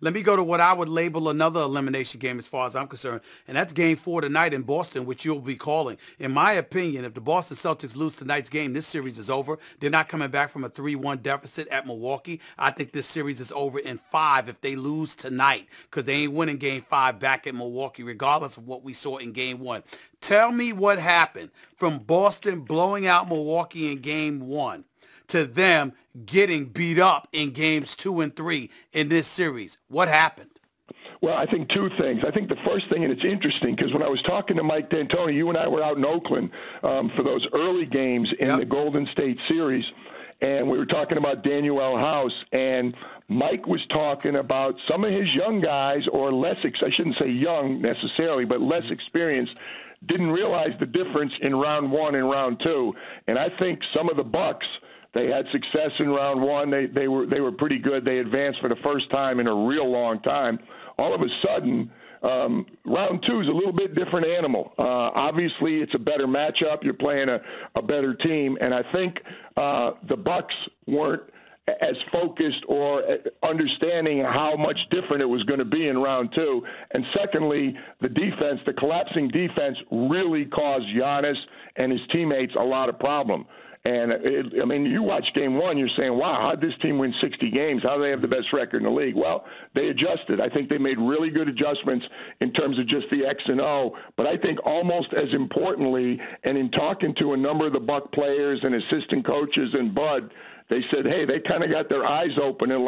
Let me go to what I would label another elimination game as far as I'm concerned, and that's game 4 tonight in Boston, which you'll be calling. In my opinion, if the Boston Celtics lose tonight's game, this series is over. They're not coming back from a 3-1 deficit at Milwaukee. I think this series is over in 5 if they lose tonight, because they ain't winning game 5 back at Milwaukee, regardless of what we saw in game 1. Tell me what happened from Boston blowing out Milwaukee in game 1 to them getting beat up in games 2 and 3 in this series. What happened? Well, I think two things. I think the first thing, and it's interesting, because when I was talking to Mike D'Antoni, you and I were out in Oakland for those early games in the Golden State series, and we were talking about Daniel House, and Mike was talking about some of his young guys, or I shouldn't say young necessarily, but less experienced, didn't realize the difference in round 1 and round 2. And I think some of the Bucks, they had success in round 1. They were pretty good. They advanced for the first time in a real long time. All of a sudden, round 2 is a little bit different animal. Obviously, it's a better matchup. You're playing a better team. And I think the Bucks weren't as focused or understanding how much different it was going to be in round 2. And secondly, the defense, the collapsing defense, really caused Giannis and his teammates a lot of problem. And, you watch game 1, you're saying, wow, how'd this team win 60 games? How do they have the best record in the league? Well, they adjusted. I think they made really good adjustments in terms of just the X and O. But I think almost as importantly, and in talking to a number of the Buck players and assistant coaches and Bud, they said, hey, they kind of got their eyes open and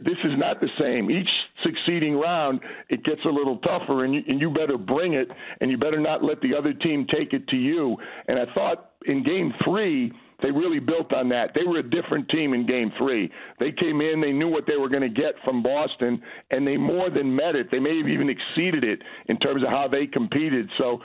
this is not the same. Each succeeding round, it gets a little tougher, and you better bring it, and you better not let the other team take it to you. And I thought in game 3, they really built on that. They were a different team in game 3. They came in, they knew what they were going to get from Boston, and they more than met it. They may have even exceeded it in terms of how they competed. So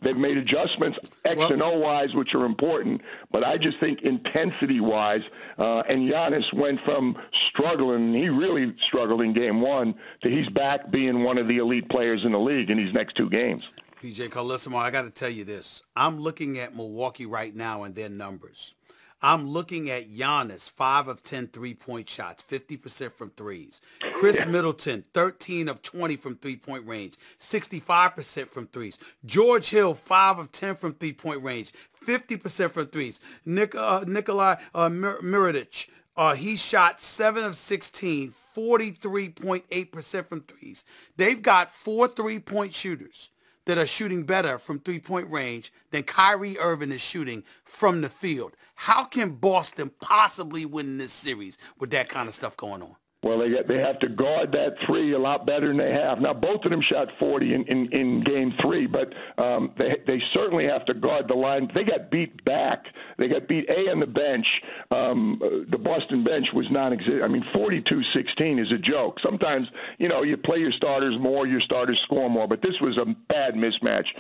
they've made adjustments X and O-wise, which are important. But I just think intensity-wise, and Giannis went from struggling, he really struggled in game 1, to he's back being one of the elite players in the league in these next 2 games. PJ Carlissimo, I got to tell you this. I'm looking at Milwaukee right now and their numbers. I'm looking at Giannis, 5 of 10 3-point shots, 50% from threes. Chris Middleton, 13 of 20 from three-point range, 65% from threes. George Hill, 5 of 10 from three-point range, 50% from threes. Nikolai Mirotic, he shot 7 of 16, 43.8% from threes. They've got 4 3-point shooters that are shooting better from three-point range than Kyrie Irving is shooting from the field. How can Boston possibly win this series with that kind of stuff going on? Well, they have to guard that 3 a lot better than they have. Now, both of them shot 40 in game 3, but they certainly have to guard the line. They got beat back. They got beat on the bench. The Boston bench was non-existent. 42-16 is a joke. Sometimes, you play your starters more, your starters score more, but this was a bad mismatch.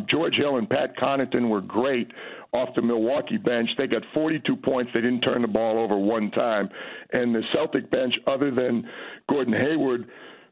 George Hill and Pat Connaughton were great off the Milwaukee bench. They got 42 points. They didn't turn the ball over one time. And the Celtic bench, other than Gordon Hayward,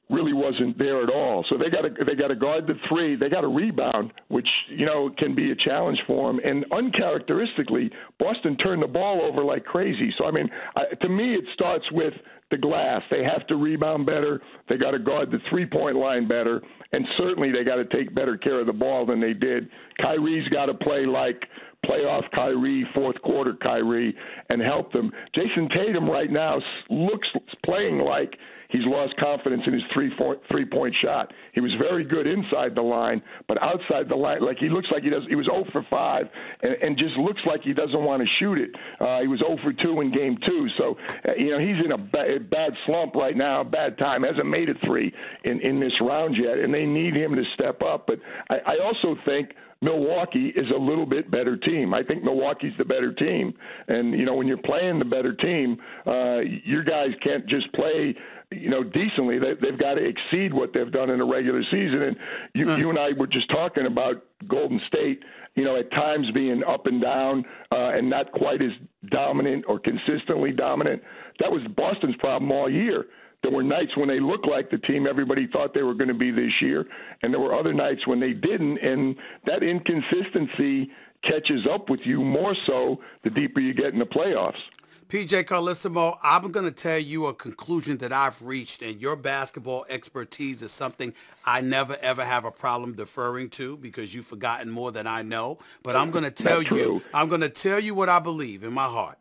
really wasn't there at all. So they got to guard the 3. They got to rebound, which, can be a challenge for them. And uncharacteristically, Boston turned the ball over like crazy. So, to me, it starts with the glass. They have to rebound better. They got to guard the 3-point line better. And certainly they got to take better care of the ball than they did. Kyrie's got to play like playoff Kyrie, fourth quarter Kyrie, and help them. Jason Tatum right now looks playing like he's lost confidence in his three-point shot. He was very good inside the line, but outside the line, he looks like he does. He was 0 for 5, and just looks like he doesn't want to shoot it. He was 0 for 2 in game 2, so he's in a bad slump right now, bad time. Hasn't made it 3 in this round yet, and they need him to step up. But I also think Milwaukee is a little bit better team. I think Milwaukee's the better team. And, when you're playing the better team, your guys can't just play, decently. They've got to exceed what they've done in the regular season. And you and I were just talking about Golden State, at times being up and down and not quite as dominant or consistently dominant. That was Boston's problem all year. There were nights when they looked like the team everybody thought they were going to be this year, and there were other nights when they didn't, and that inconsistency catches up with you more so the deeper you get in the playoffs. PJ Carlissimo, I'm going to tell you a conclusion that I've reached, and your basketball expertise is something I never, ever have a problem deferring to because you've forgotten more than I know. But I'm going to tell you, what I believe in my heart.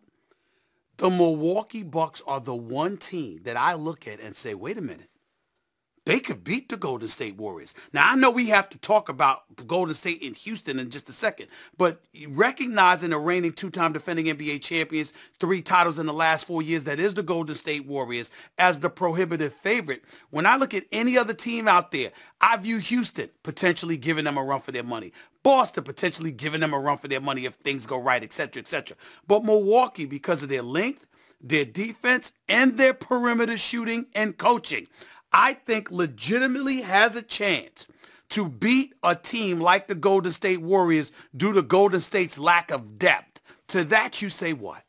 The Milwaukee Bucks are the one team that I look at and say, wait a minute. They could beat the Golden State Warriors. Now, I know we have to talk about Golden State in Houston in just a second, but recognizing the reigning two-time defending NBA champions, 3 titles in the last 4 years, that is the Golden State Warriors, as the prohibitive favorite. When I look at any other team out there, I view Houston potentially giving them a run for their money. Boston potentially giving them a run for their money if things go right, et cetera, et cetera. But Milwaukee, because of their length, their defense, and their perimeter shooting and coaching, I think legitimately has a chance to beat a team like the Golden State Warriors due to Golden State's lack of depth. To that, you say what?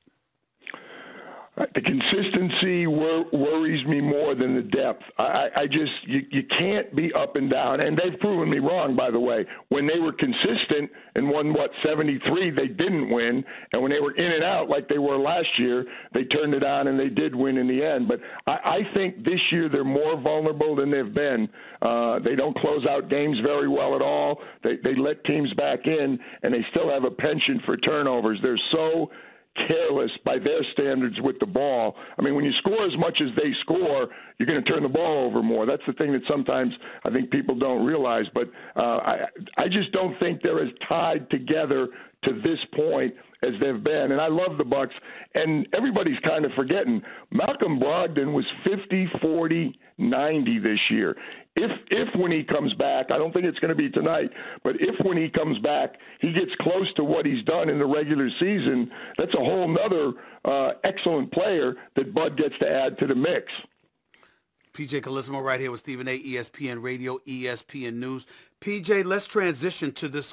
The consistency worries me more than the depth. I just, you can't be up and down. And they've proven me wrong, by the way. When they were consistent and won, 73, they didn't win. And when they were in and out like they were last year, they turned it on and they did win in the end. But I think this year they're more vulnerable than they've been. They don't close out games very well at all. They let teams back in, and they still have a penchant for turnovers. They're so careless by their standards with the ball. I mean, when you score as much as they score, you're going to turn the ball over more. That's the thing that sometimes I think people don't realize. But I just don't think they're as tied together to this point as they've been. And I love the Bucks. And everybody's kind of forgetting Malcolm Brogdon was 50, 40, 90 this year. If when he comes back, I don't think it's going to be tonight, but if when he comes back, he gets close to what he's done in the regular season, that's a whole nother excellent player that Bud gets to add to the mix. PJ Carlissimo right here with Stephen A., ESPN Radio, ESPN News. PJ, let's transition to this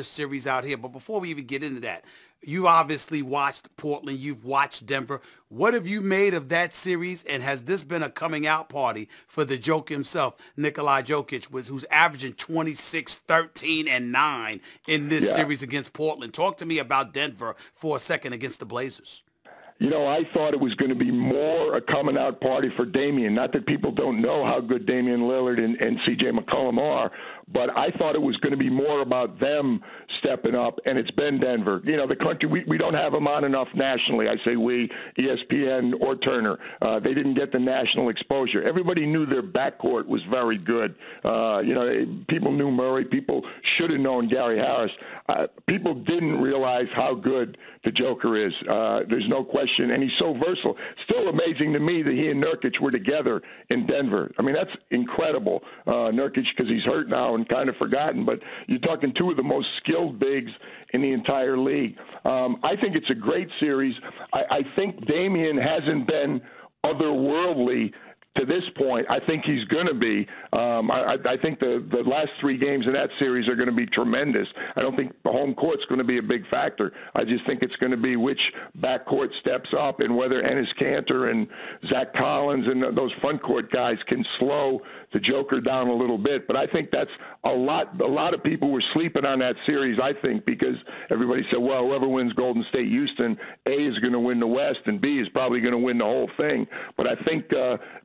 series out here. But before we even get into that, you obviously watched Portland. You've watched Denver. What have you made of that series? And has this been a coming out party for the Joker himself, Nikola Jokic, who's averaging 26, 13, and 9 in this series against Portland? Talk to me about Denver for a second against the Blazers. You know, I thought it was going to be more a coming out party for Damian. Not that people don't know how good Damian Lillard and C.J. McCollum are, but I thought it was going to be more about them stepping up, and it's been Denver. You know, the country, we don't have them on enough nationally. I say we, ESPN or Turner. They didn't get the national exposure. Everybody knew their backcourt was very good. You know, people knew Murray. People should have known Gary Harris. People didn't realize how good the Joker is. There's no question, and he's so versatile. Still amazing to me that he and Nurkic were together in Denver. I mean, that's incredible. Nurkic, because he's hurt now and kind of forgotten, but you're talking 2 of the most skilled bigs in the entire league. I think it's a great series. I think Damian hasn't been otherworldly to this point. I think he's going to be. I think the last 3 games in that series are going to be tremendous. I don't think the home court's going to be a big factor. I just think it's going to be which backcourt steps up and whether Enes Kanter and Zach Collins and those front court guys can slow the Joker down a little bit. But I think that's a lot of people were sleeping on that series, I think, because everybody said, well, whoever wins Golden State Houston, A is going to win the West and B is probably going to win the whole thing. But I think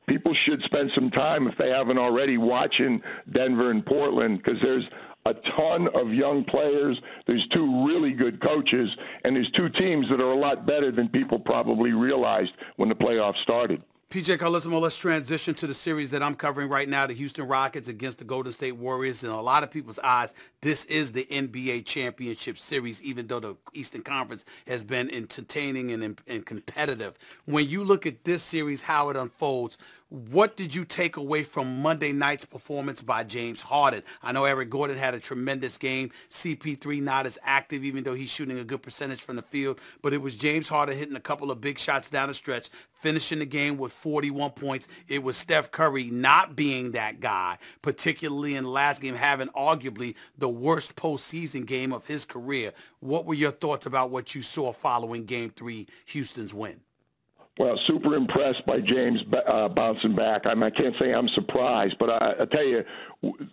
people should spend some time, if they haven't already, watching Denver and Portland, because there's a ton of young players. There's 2 really good coaches, and there's 2 teams that are a lot better than people probably realized when the playoffs started. PJ Carlissimo, let's transition to the series that I'm covering right now, the Houston Rockets against the Golden State Warriors. In a lot of people's eyes, this is the NBA championship series, even though the Eastern Conference has been entertaining and competitive. When you look at this series, how it unfolds, what did you take away from Monday night's performance by James Harden? I know Eric Gordon had a tremendous game. CP3 not as active, even though he's shooting a good percentage from the field. But it was James Harden hitting a couple of big shots down the stretch, finishing the game with 41 points. It was Steph Curry not being that guy, particularly in the last game, having arguably the worst postseason game of his career. What were your thoughts about what you saw following Game 3, Houston's win? Well, super impressed by James bouncing back. I can't say I'm surprised, but I tell you,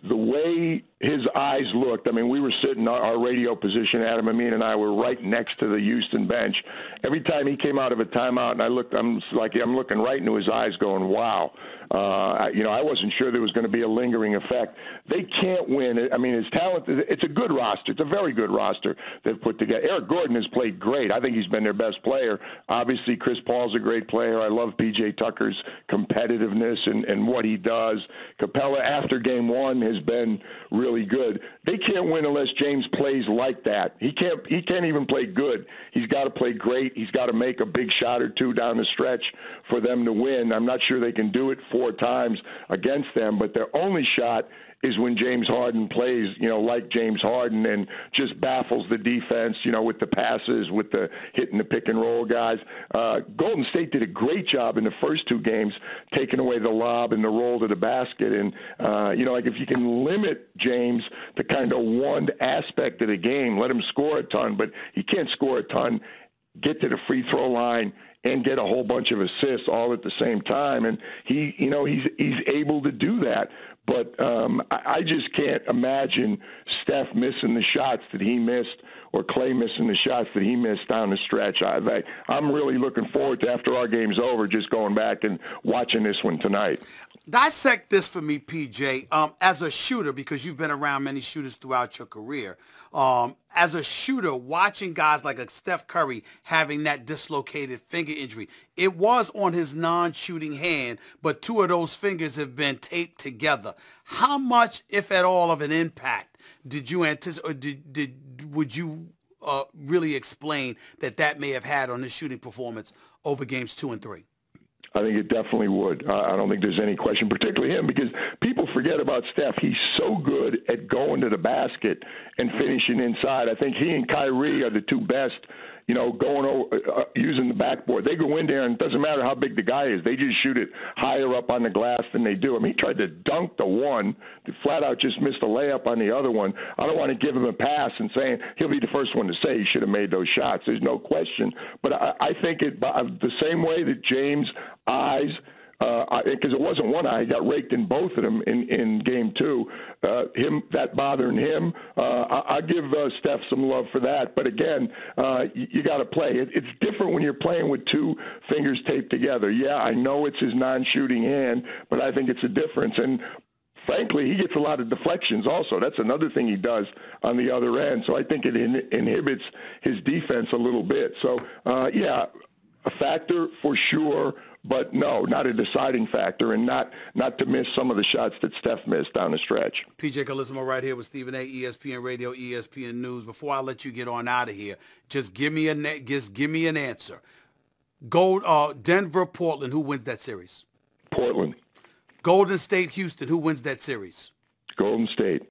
the way his eyes looked. I mean, we were sitting, our radio position, Adam Amin and I were right next to the Houston bench. Every time he came out of a timeout, and I'm looking right into his eyes going, wow. I wasn't sure there was going to be a lingering effect. They can't win. I mean, his talent, it's a good roster. It's a very good roster they've put together. Eric Gordon has played great. I think he's been their best player. Obviously, Chris Paul's a great player. I love P.J. Tucker's competitiveness and what he does. Capella, after game one, has been really good. They can't win unless James plays like that. He can't even play good. He's got to play great. He's got to make a big shot or two down the stretch for them to win. I'm not sure they can do it 4 times against them, but their only shot is when James Harden plays, like James Harden and just baffles the defense, with the passes, with the hitting the pick and roll guys. Golden State did a great job in the first 2 games, taking away the lob and the roll to the basket. And, if you can limit James to kind of one aspect of the game, let him score a ton, but he can't score a ton, get to the free throw line, and get a whole bunch of assists all at the same time. And he's able to do that. But I just can't imagine Steph missing the shots that he missed or Clay missing the shots that he missed down the stretch. I'm really looking forward to, after our game's over, just going back and watching this one tonight. Dissect this for me, PJ, as a shooter, because you've been around many shooters throughout your career. As a shooter, watching guys like a Steph Curry having that dislocated finger injury, it was on his non-shooting hand, but 2 of those fingers have been taped together. How much, if at all, of an impact did you anticipate, or would you really explain that may have had on his shooting performance over games 2 and 3? I think it definitely would. I don't think there's any question, particularly him, because people forget about Steph. He's so good at going to the basket and finishing inside. I think he and Kyrie are the 2 best, going over, using the backboard. They go in there, and it doesn't matter how big the guy is. They just shoot it higher up on the glass than they do. I mean, he tried to dunk the one, flat out just missed a layup on the other one. I don't want to give him a pass and saying he'll be the first one to say he should have made those shots. There's no question. But I think the same way that James' eyes, because it wasn't one eye, he got raked in both of them in game 2. That bothering him, I give Steph some love for that. But again, you got to play. It's different when you're playing with 2 fingers taped together. Yeah, I know it's his non-shooting hand, but I think it's a difference. And frankly, he gets a lot of deflections also. That's another thing he does on the other end. So I think it inhibits his defense a little bit. So, yeah, a factor for sure. But no, not a deciding factor, and not to miss some of the shots that Steph missed down the stretch. PJ Carlissimo right here with Stephen A., ESPN Radio, ESPN News. Before I let you get on out of here, just give me an answer. Denver, Portland, who wins that series? Portland. Golden State, Houston, who wins that series? Golden State.